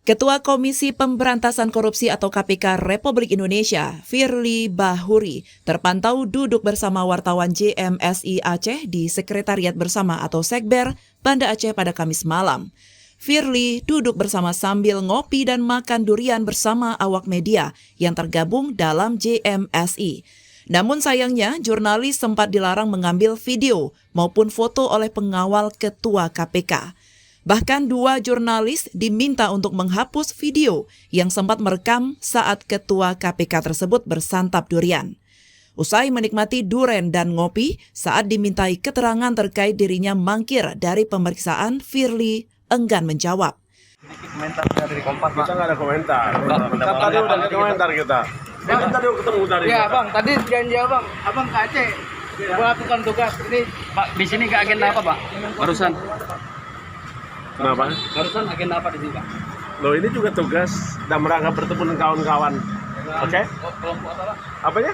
Ketua Komisi Pemberantasan Korupsi atau KPK Republik Indonesia, Firly Bahuri, terpantau duduk bersama wartawan JMSI Aceh di Sekretariat Bersama atau Sekber, Banda Aceh pada Kamis malam. Firly duduk bersama sambil ngopi dan makan durian bersama awak media yang tergabung dalam JMSI. Namun sayangnya, jurnalis sempat dilarang mengambil video maupun foto oleh pengawal Ketua KPK. Bahkan 2 jurnalis diminta untuk menghapus video yang sempat merekam saat Ketua KPK tersebut bersantap durian. Usai menikmati duren dan ngopi, saat dimintai keterangan terkait dirinya mangkir dari pemeriksaan, Firly enggan menjawab. Komentar dari Kompas, Pak. Kita nggak ada komentar. Tadi udah ada komentar kita. Ini tadi ketemu tadi. Ya, Bang. Tadi janji Abang ke Aceh. Melakukan tugas. Ini, Pak, di sini ke agenda apa, Pak? Barusan. Kenapa? Barusan agenda apa di sini, Pak? Loh, ini juga tugas dan merangkap bertemu dengan kawan-kawan. Oke? Kelompok apa, Pak? Apanya?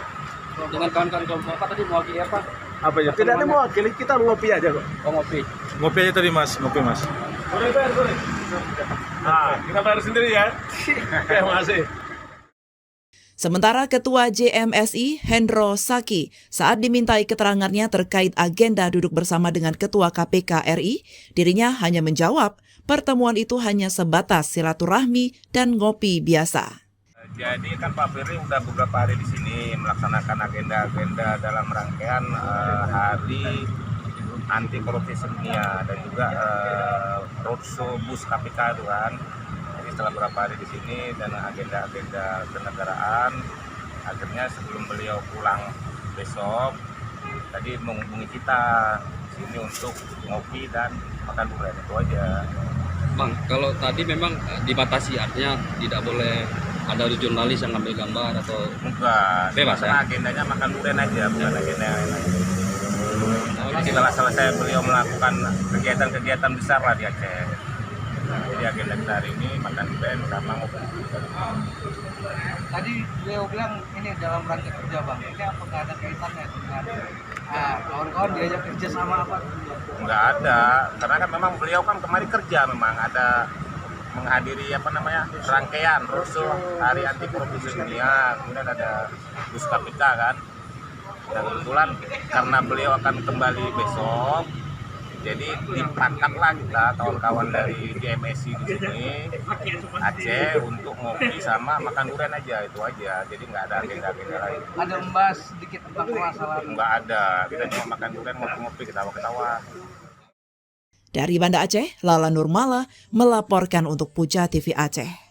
Dengan kawan-kawan kelompok apa tadi mewakili apa? Apanya? Tidak ada mewakili, kita ngopi aja kok. Oh, ngopi. Ngopi aja tadi Mas, ngopi Mas. Boleh. Nah, kita bayar sendiri ya. Oke, makasih. Sementara Ketua JMSI, Hendro Saki, saat dimintai keterangannya terkait agenda duduk bersama dengan Ketua KPK RI, dirinya hanya menjawab pertemuan itu hanya sebatas silaturahmi dan ngopi biasa. Jadi kan Pak Firly udah beberapa hari di sini melaksanakan agenda-agenda dalam rangkaian hari anti korupsi sedunia dan juga roadshow bus KPK itu kan. Jadi setelah beberapa hari di sini dan agenda-agenda kenegaraan, akhirnya sebelum beliau pulang besok, tadi menghubungi kita sini untuk ngopi dan makan durian, itu aja. Bang, kalau tadi memang dibatasi, artinya tidak boleh ada jurnalis yang ngambil gambar atau enggak, bebas karena ya? agendanya makan durian aja, bukan agenda yang lain. Setelah selesai beliau melakukan kegiatan-kegiatan besar lah di Aceh. Jadi agenda kita hari ini makan durian sama ngopi. Tadi beliau bilang ini dalam rangka kerja, Bang. Ini apakah ada kaitannya dengan kawan-kawan diajak kerja sama apa? Enggak ada, karena kan memang beliau kan kemarin kerja, memang ada menghadiri rangkaian roadshow hari anti korupsi sedunia, kemudian ada bus KPK kan. Dan kebetulan karena beliau akan kembali besok, jadi dipangkatlah kita kawan-kawan dari JMSI di sini Aceh untuk ngopi sama makan durian aja, itu aja. Jadi nggak ada agenda-agenda lain. Ada membahas sedikit tentang permasalahan? Nggak ada, kita cuma makan durian, ngopi-ngopi, ketawa-ketawa. Dari Banda Aceh, Lala Nurmala melaporkan untuk Puja TV Aceh.